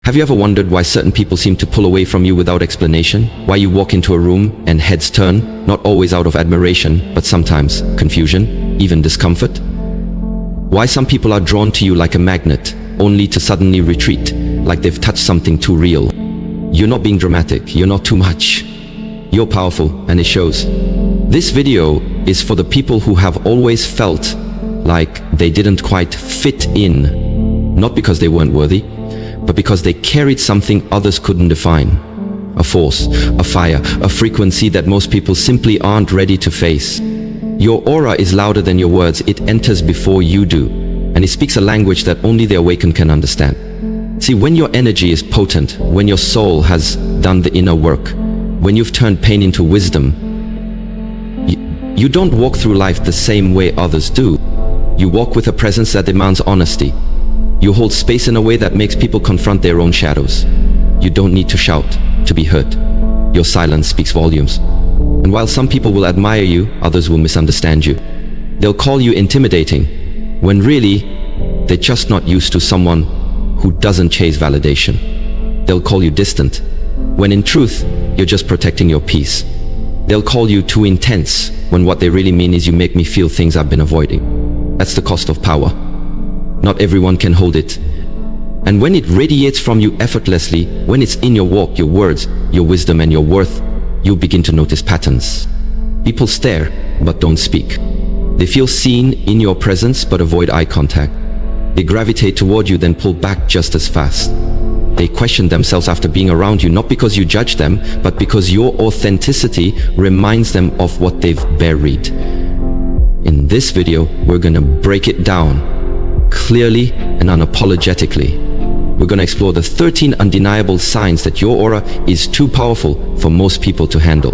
Have you ever wondered why certain people seem to pull away from you without explanation? Why you walk into a room and heads turn, not always out of admiration, but sometimes confusion, even discomfort? Why some people are drawn to you like a magnet, only to suddenly retreat, like they've touched something too real? You're not being dramatic, you're not too much. You're powerful, and it shows. This video is for the people who have always felt like they didn't quite fit in, not because they weren't worthy, but because they carried something others couldn't define. A force, a fire, a frequency that most people simply aren't ready to face. Your aura is louder than your words. It enters before you do, and it speaks a language that only the awakened can understand. See, when your energy is potent, when your soul has done the inner work, when you've turned pain into wisdom, you don't walk through life the same way others do. You walk with a presence that demands honesty. You hold space in a way that makes people confront their own shadows. You don't need to shout to be heard. Your silence speaks volumes. And while some people will admire you, others will misunderstand you. They'll call you intimidating, when really, they're just not used to someone who doesn't chase validation. They'll call you distant, when in truth, you're just protecting your peace. They'll call you too intense, when what they really mean is you make me feel things I've been avoiding. That's the cost of power. Not everyone can hold it. And when it radiates from you effortlessly, when it's in your walk, your words, your wisdom and your worth, you'll begin to notice patterns. People stare, but don't speak. They feel seen in your presence, but avoid eye contact. They gravitate toward you, then pull back just as fast. They question themselves after being around you, not because you judge them, but because your authenticity reminds them of what they've buried. In this video, we're gonna break it down clearly and unapologetically. We're going to explore the 13 undeniable signs that your aura is too powerful for most people to handle.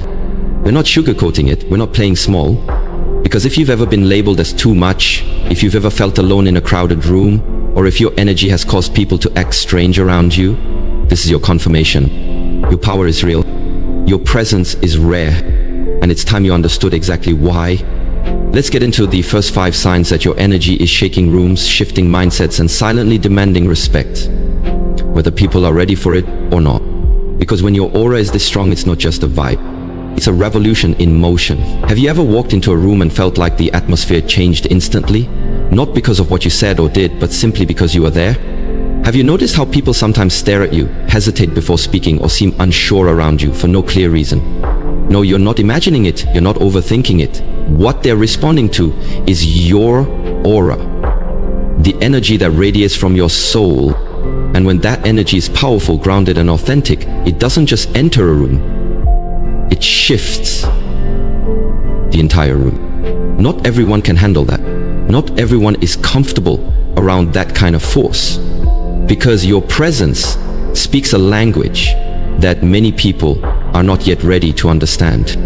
We're not sugarcoating it, we're not playing small. Because if you've ever been labeled as too much, if you've ever felt alone in a crowded room, or if your energy has caused people to act strange around you, this is your confirmation. Your power is real. Your presence is rare. And it's time you understood exactly why. Let's get into the first 5 signs that your energy is shaking rooms, shifting mindsets, and silently demanding respect, whether people are ready for it or not. Because when your aura is this strong, it's not just a vibe. It's a revolution in motion. Have you ever walked into a room and felt like the atmosphere changed instantly? Not because of what you said or did, but simply because you were there? Have you noticed how people sometimes stare at you, hesitate before speaking, or seem unsure around you for no clear reason? No, you're not imagining it. You're not overthinking it. What they're responding to is your aura, the energy that radiates from your soul. And when that energy is powerful, grounded, and authentic, it doesn't just enter a room, it shifts the entire room. Not everyone can handle that. Not everyone is comfortable around that kind of force, because your presence speaks a language that many people are not yet ready to understand.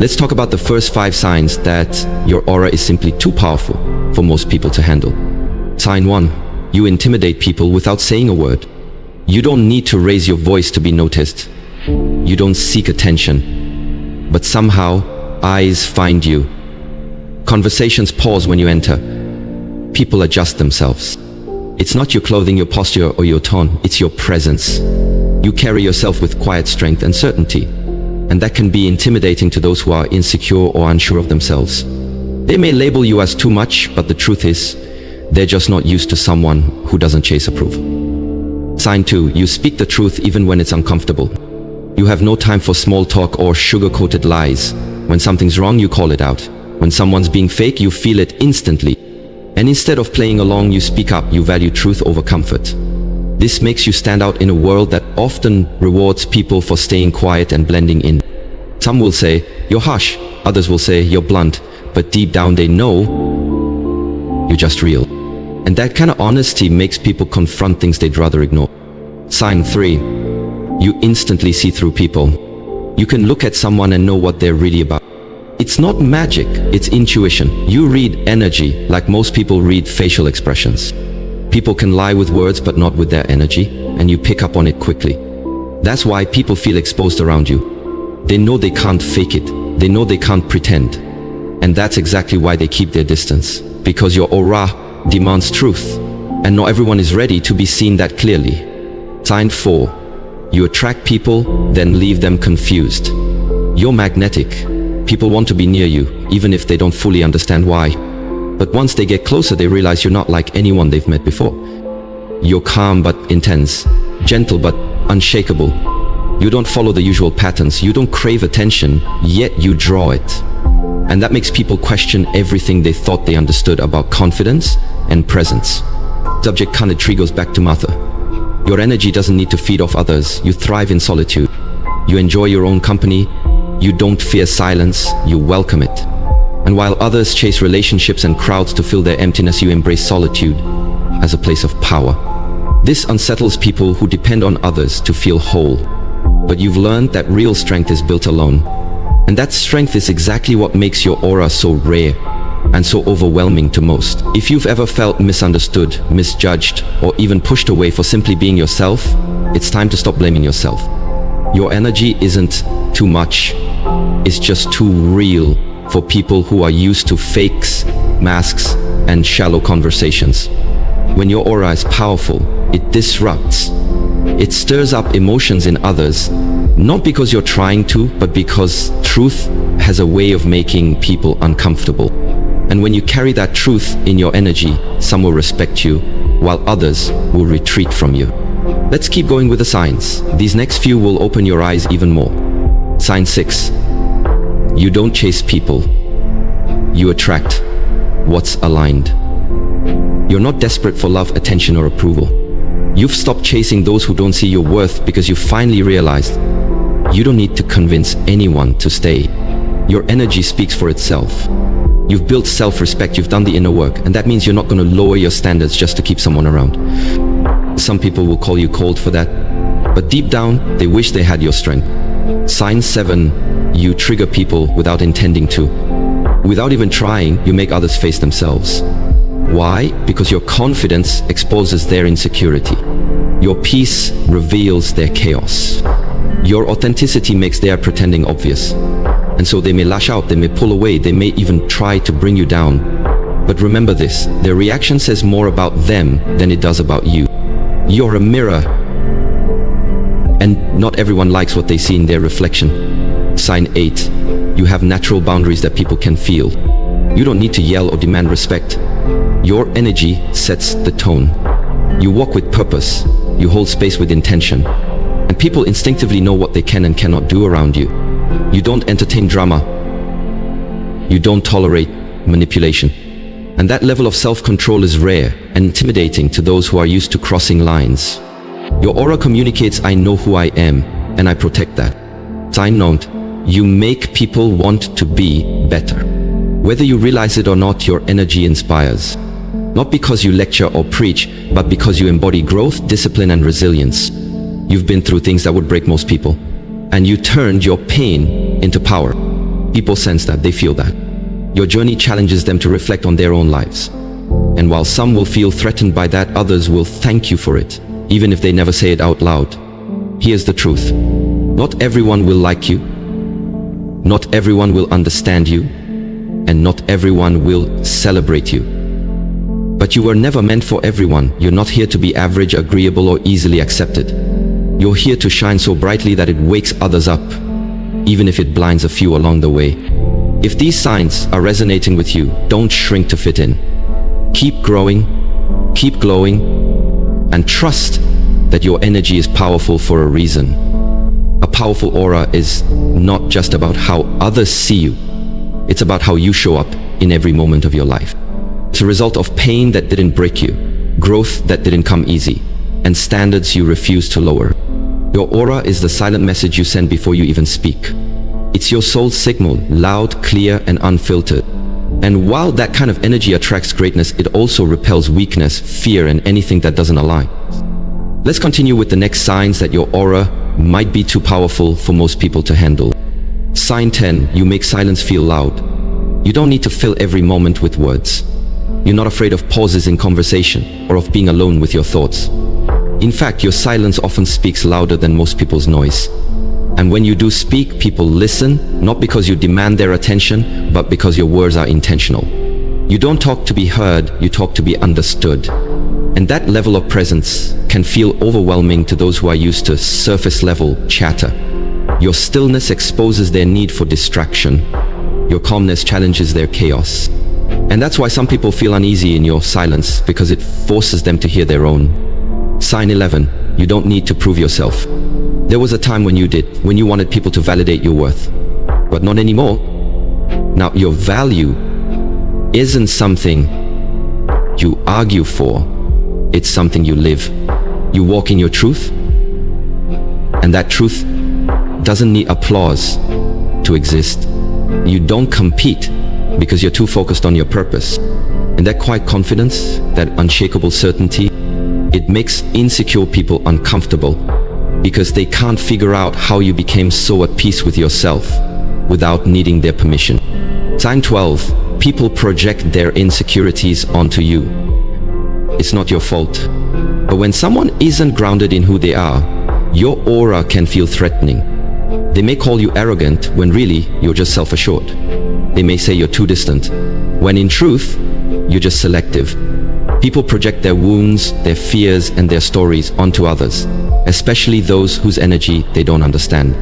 Let's talk about the first 5 signs that your aura is simply too powerful for most people to handle. Sign 1. You intimidate people without saying a word. You don't need to raise your voice to be noticed. You don't seek attention. But somehow, eyes find you. Conversations pause when you enter. People adjust themselves. It's not your clothing, your posture, or your tone. It's your presence. You carry yourself with quiet strength and certainty. And that can be intimidating to those who are insecure or unsure of themselves. They may label you as too much, but the truth is, they're just not used to someone who doesn't chase approval. Sign 2. You speak the truth even when it's uncomfortable. You have no time for small talk or sugar-coated lies. When something's wrong, you call it out. When someone's being fake, you feel it instantly. And instead of playing along, you speak up. You value truth over comfort. This makes you stand out in a world that often rewards people for staying quiet and blending in. Some will say, you're harsh. Others will say, you're blunt. But deep down they know you're just real. And that kind of honesty makes people confront things they'd rather ignore. Sign 3. You instantly see through people. You can look at someone and know what they're really about. It's not magic, it's intuition. You read energy like most people read facial expressions. People can lie with words but not with their energy, and you pick up on it quickly. That's why people feel exposed around you. They know they can't fake it. They know they can't pretend. And that's exactly why they keep their distance. Because your aura demands truth, and not everyone is ready to be seen that clearly. Sign 4. You attract people, then leave them confused. You're magnetic. People want to be near you, even if they don't fully understand why. But once they get closer, they realize you're not like anyone they've met before. You're calm but intense, gentle but unshakable. You don't follow the usual patterns, you don't crave attention, yet you draw it. And that makes people question everything they thought they understood about confidence and presence. Subject kind of tree goes back to Martha. Your energy doesn't need to feed off others. You thrive in solitude. You enjoy your own company. You don't fear silence. You welcome it. And while others chase relationships and crowds to fill their emptiness, you embrace solitude as a place of power. This unsettles people who depend on others to feel whole. But you've learned that real strength is built alone. And that strength is exactly what makes your aura so rare and so overwhelming to most. If you've ever felt misunderstood, misjudged, or even pushed away for simply being yourself, it's time to stop blaming yourself. Your energy isn't too much, it's just too real for people who are used to fakes, masks, and shallow conversations. When your aura is powerful, it disrupts. It stirs up emotions in others, not because you're trying to, but because truth has a way of making people uncomfortable. And when you carry that truth in your energy, some will respect you, while others will retreat from you. Let's keep going with the signs. These next few will open your eyes even more. Sign 6. You don't chase people. You attract what's aligned. You're not desperate for love, attention, or approval. You've stopped chasing those who don't see your worth because you finally realized you don't need to convince anyone to stay. Your energy speaks for itself. You've built self-respect, you've done the inner work, and that means you're not going to lower your standards just to keep someone around. Some people will call you cold for that, but deep down, they wish they had your strength. Sign 7. You trigger people without intending to. Without even trying, you make others face themselves. Why? Because your confidence exposes their insecurity. Your peace reveals their chaos. Your authenticity makes their pretending obvious. And so they may lash out, they may pull away, they may even try to bring you down. But remember this, their reaction says more about them than it does about you. You're a mirror, and not everyone likes what they see in their reflection. Sign 8. You have natural boundaries that people can feel. You don't need to yell or demand respect. Your energy sets the tone. You walk with purpose. You hold space with intention. And people instinctively know what they can and cannot do around you. You don't entertain drama. You don't tolerate manipulation. And that level of self-control is rare and intimidating to those who are used to crossing lines. Your aura communicates, I know who I am, and I protect that. Sign 9. You make people want to be better. Whether you realize it or not, your energy inspires. Not because you lecture or preach, but because you embody growth, discipline, and resilience. You've been through things that would break most people, and you turned your pain into power. People sense that, they feel that. Your journey challenges them to reflect on their own lives. And while some will feel threatened by that, others will thank you for it, even if they never say it out loud. Here's the truth. Not everyone will like you. Not everyone will understand you. And not everyone will celebrate you. But you were never meant for everyone. You're not here to be average, agreeable, or easily accepted. You're here to shine so brightly that it wakes others up, even if it blinds a few along the way. If these signs are resonating with you, don't shrink to fit in. Keep growing, keep glowing, and trust that your energy is powerful for a reason. A powerful aura is not just about how others see you. It's about how you show up in every moment of your life. It's a result of pain that didn't break you, growth that didn't come easy, and standards you refuse to lower. Your aura is the silent message you send before you even speak. It's your soul's signal, loud, clear, and unfiltered. And while that kind of energy attracts greatness, it also repels weakness, fear, and anything that doesn't align. Let's continue with the next signs that your aura might be too powerful for most people to handle. Sign 10. You make silence feel loud. You don't need to fill every moment with words. You're not afraid of pauses in conversation or of being alone with your thoughts. In fact, your silence often speaks louder than most people's noise. And when you do speak, people listen, not because you demand their attention, but because your words are intentional. You don't talk to be heard, you talk to be understood. And that level of presence can feel overwhelming to those who are used to surface-level chatter. Your stillness exposes their need for distraction. Your calmness challenges their chaos. And that's why some people feel uneasy in your silence, because it forces them to hear their own. Sign 11. You don't need to prove yourself. There was a time when you did, when you wanted people to validate your worth. But not anymore. Now, your value isn't something you argue for. It's something you live. You walk in your truth, and that truth doesn't need applause to exist. You don't compete because you're too focused on your purpose. And that quiet confidence, that unshakable certainty, it makes insecure people uncomfortable because they can't figure out how you became so at peace with yourself without needing their permission. Sign 12. People project their insecurities onto you. It's not your fault. But when someone isn't grounded in who they are, your aura can feel threatening. They may call you arrogant when really you're just self-assured. They may say you're too distant, when in truth, you're just selective. People project their wounds, their fears, and their stories onto others, especially those whose energy they don't understand.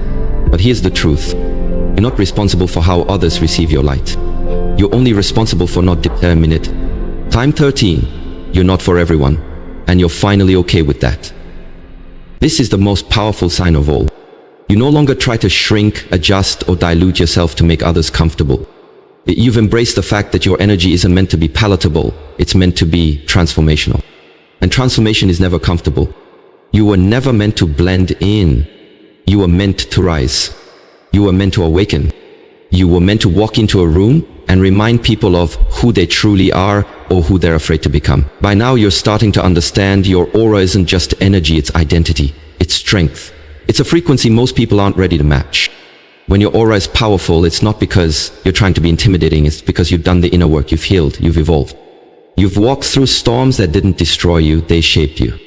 But here's the truth. You're not responsible for how others receive your light. You're only responsible for not determining it. Time 13. You're not for everyone, and you're finally okay with that. This is the most powerful sign of all. You no longer try to shrink, adjust, or dilute yourself to make others comfortable. You've embraced the fact that your energy isn't meant to be palatable, it's meant to be transformational. And transformation is never comfortable. You were never meant to blend in. You were meant to rise. You were meant to awaken. You were meant to walk into a room and remind people of who they truly are or who they're afraid to become. By now, you're starting to understand your aura isn't just energy, it's identity, it's strength. It's a frequency most people aren't ready to match. When your aura is powerful, it's not because you're trying to be intimidating, it's because you've done the inner work, you've healed, you've evolved. You've walked through storms that didn't destroy you, they shaped you.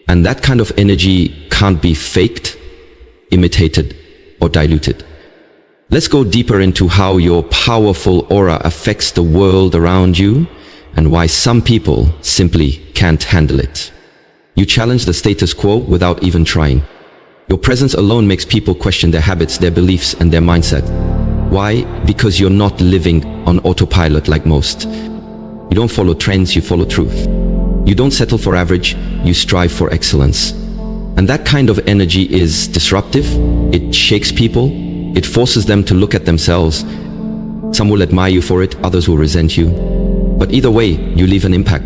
And that kind of energy can't be faked, imitated, or diluted. Let's go deeper into how your powerful aura affects the world around you and why some people simply can't handle it. You challenge the status quo without even trying. Your presence alone makes people question their habits, their beliefs, and their mindset. Why? Because you're not living on autopilot like most. You don't follow trends, you follow truth. You don't settle for average, you strive for excellence. And that kind of energy is disruptive, it shakes people, it forces them to look at themselves. Some will admire you for it, others will resent you. But either way, you leave an impact.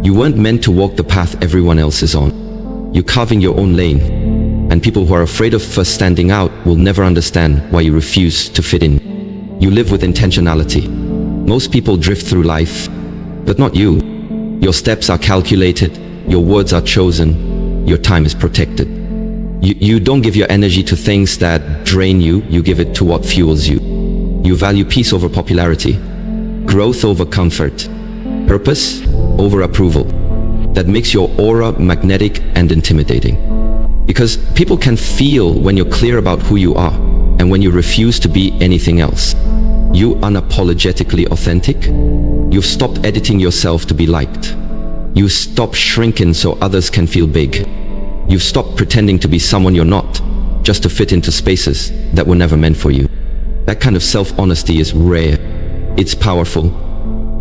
You weren't meant to walk the path everyone else is on. You're carving your own lane. And people who are afraid of first standing out will never understand why you refuse to fit in. You live with intentionality. Most people drift through life, but not you. Your steps are calculated, your words are chosen, your time is protected. You don't give your energy to things that drain you, you give it to what fuels you. You value peace over popularity, growth over comfort, purpose over approval. That makes your aura magnetic and intimidating. Because people can feel when you're clear about who you are and when you refuse to be anything else. You unapologetically authentic. You've stopped editing yourself to be liked. You stop shrinking so others can feel big. You've stopped pretending to be someone you're not, just to fit into spaces that were never meant for you. That kind of self-honesty is rare, it's powerful,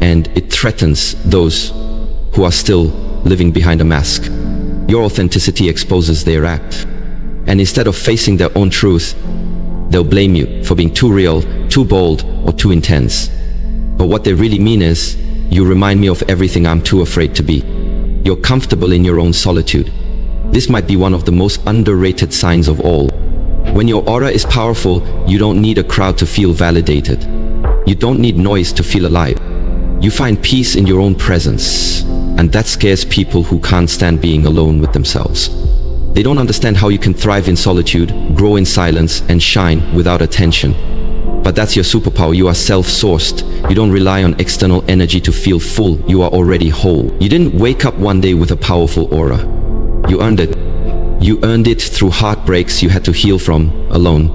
and it threatens those who are still living behind a mask. Your authenticity exposes their act, and instead of facing their own truth, they'll blame you for being too real, too bold, or too intense. But what they really mean is, you remind me of everything I'm too afraid to be. You're comfortable in your own solitude. This might be one of the most underrated signs of all. When your aura is powerful, you don't need a crowd to feel validated. You don't need noise to feel alive. You find peace in your own presence, and that scares people who can't stand being alone with themselves. They don't understand how you can thrive in solitude, grow in silence, and shine without attention. But that's your superpower. You are self-sourced. You don't rely on external energy to feel full. You are already whole. You didn't wake up one day with a powerful aura. You earned it. You earned it through heartbreaks you had to heal from alone.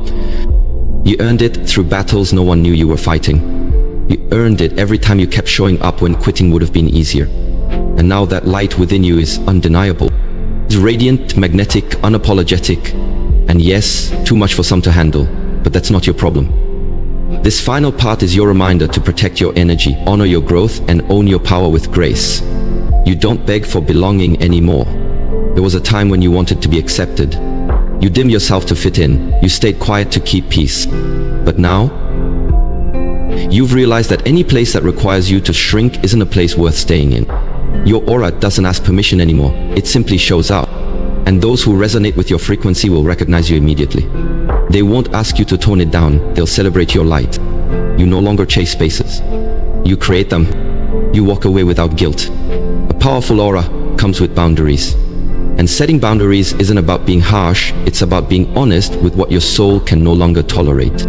You earned it through battles no one knew you were fighting. You earned it every time you kept showing up when quitting would have been easier. And now that light within you is undeniable. It's radiant, magnetic, unapologetic. And yes, too much for some to handle, but that's not your problem. This final part is your reminder to protect your energy, honor your growth, and own your power with grace. You don't beg for belonging anymore. There was a time when you wanted to be accepted. You dim yourself to fit in. You stayed quiet to keep peace. But now, you've realized that any place that requires you to shrink isn't a place worth staying in. Your aura doesn't ask permission anymore. It simply shows up. And those who resonate with your frequency will recognize you immediately. They won't ask you to tone it down. They'll celebrate your light. You no longer chase spaces. You create them. You walk away without guilt. A powerful aura comes with boundaries. And setting boundaries isn't about being harsh. It's about being honest with what your soul can no longer tolerate.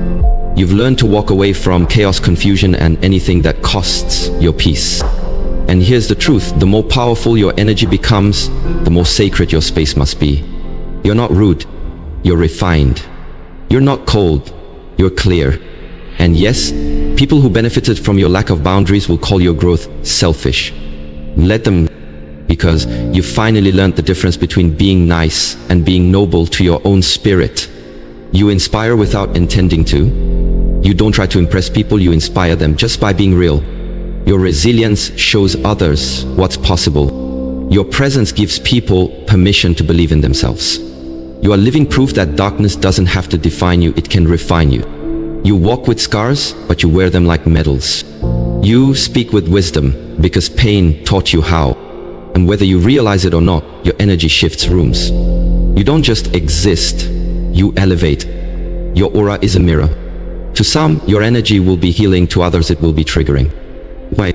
You've learned to walk away from chaos, confusion, and anything that costs your peace. And here's the truth. The more powerful your energy becomes, the more sacred your space must be. You're not rude. You're refined. You're not cold. You're clear. And yes, people who benefited from your lack of boundaries will call your growth selfish. Let them, because you've finally learned the difference between being nice and being noble to your own spirit. You inspire without intending to. You don't try to impress people, you inspire them just by being real. Your resilience shows others what's possible. Your presence gives people permission to believe in themselves. You are living proof that darkness doesn't have to define you, it can refine you. You walk with scars, but you wear them like medals. You speak with wisdom because pain taught you how. And whether you realize it or not, your energy shifts rooms. You don't just exist, you elevate. Your aura is a mirror. To some, your energy will be healing, to others it will be triggering. Why?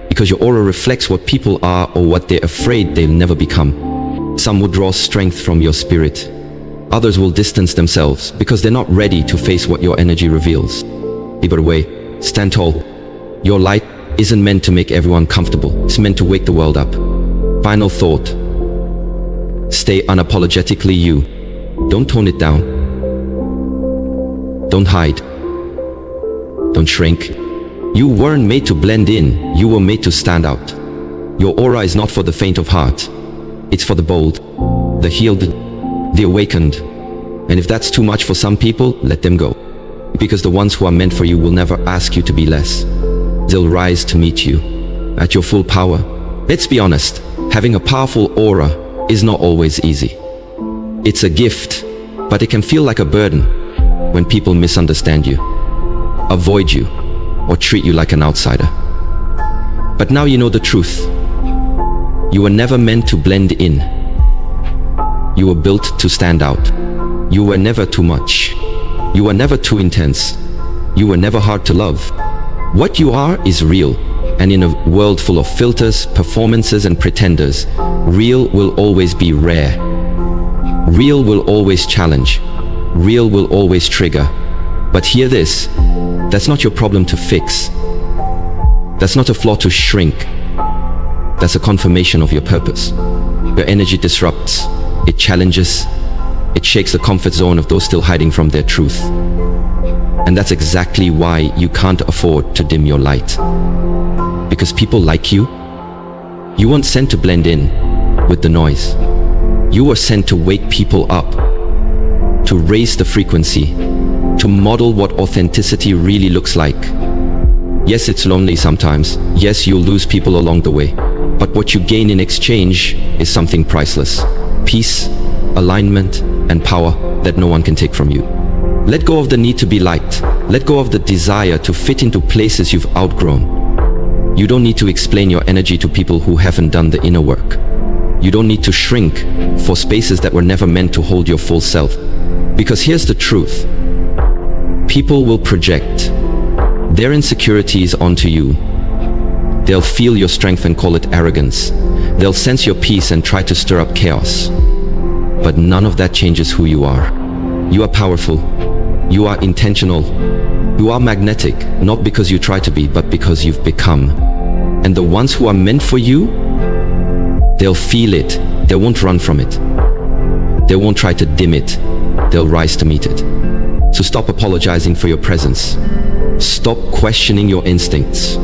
Because your aura reflects what people are or what they're afraid they'll never become. Some will draw strength from your spirit. Others will distance themselves because they're not ready to face what your energy reveals. Either way, stand tall. Your light isn't meant to make everyone comfortable. It's meant to wake the world up. Final thought. Stay unapologetically you. Don't tone it down. Don't hide. Don't shrink. You weren't made to blend in. You were made to stand out. Your aura is not for the faint of heart. It's for the bold, the healed, the awakened. And if that's too much for some people, let them go. Because the ones who are meant for you will never ask you to be less. They'll rise to meet you at your full power. Let's be honest, having a powerful aura is not always easy. It's a gift, but it can feel like a burden when people misunderstand you, avoid you, or treat you like an outsider. But now you know the truth. You were never meant to blend in. You were built to stand out. You were never too much. You were never too intense. You were never hard to love. What you are is real, and in a world full of filters, performances, and pretenders, real will always be rare. Real will always challenge. Real will always trigger. But hear this, that's not your problem to fix. That's not a flaw to shrink. That's a confirmation of your purpose. Your energy disrupts, it challenges, it shakes the comfort zone of those still hiding from their truth. And that's exactly why you can't afford to dim your light. Because people like you. You weren't sent to blend in with the noise. You were sent to wake people up, to raise the frequency, to model what authenticity really looks like. Yes, it's lonely sometimes. Yes, you'll lose people along the way. But what you gain in exchange is something priceless. Peace, alignment, and power that no one can take from you. Let go of the need to be liked. Let go of the desire to fit into places you've outgrown. You don't need to explain your energy to people who haven't done the inner work. You don't need to shrink for spaces that were never meant to hold your full self. Because here's the truth. People will project their insecurities onto you. They'll feel your strength and call it arrogance. They'll sense your peace and try to stir up chaos. But none of that changes who you are. You are powerful. You are intentional. You are magnetic, not because you try to be, but because you've become. And the ones who are meant for you, they'll feel it. They won't run from it. They won't try to dim it. They'll rise to meet it. So stop apologizing for your presence. Stop questioning your instincts.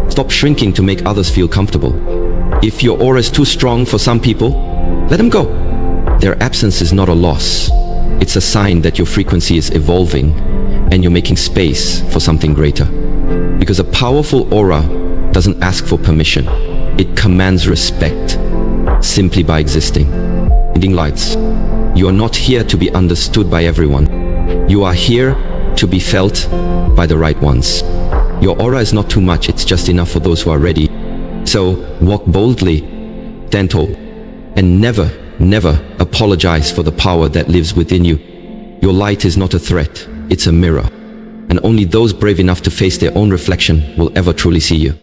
Stop shrinking to make others feel comfortable. If your aura is too strong for some people, let them go. Their absence is not a loss. It's a sign that your frequency is evolving and you're making space for something greater. Because a powerful aura doesn't ask for permission. It commands respect simply by existing. Lights. You are not here to be understood by everyone. You are here to be felt by the right ones. Your aura is not too much, it's just enough for those who are ready. So walk boldly, stand tall, and never, never apologize for the power that lives within you. Your light is not a threat, it's a mirror. And only those brave enough to face their own reflection will ever truly see you.